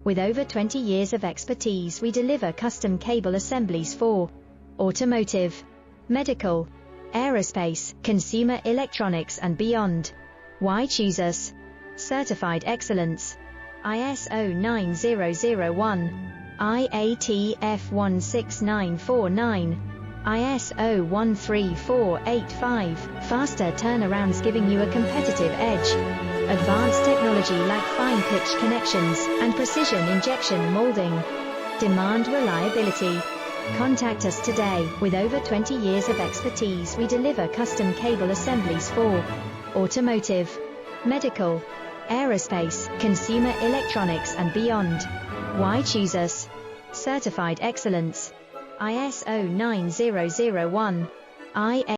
With over 20 years of expertise, we deliver custom cable assemblies for automotive, medical, aerospace, consumer electronics and beyond. Why choose us? Certified excellence. ISO 9001, IATF 16949, ISO 13485, faster turnarounds giving you a competitive edge. Advanced technology like fine pitch connections and precision injection molding. Demand reliability. Contact us today. With over 20 years of expertise, we deliver custom cable assemblies for automotive, medical, aerospace, consumer electronics and beyond. Why choose us? Certified excellence. ISO 9001, IA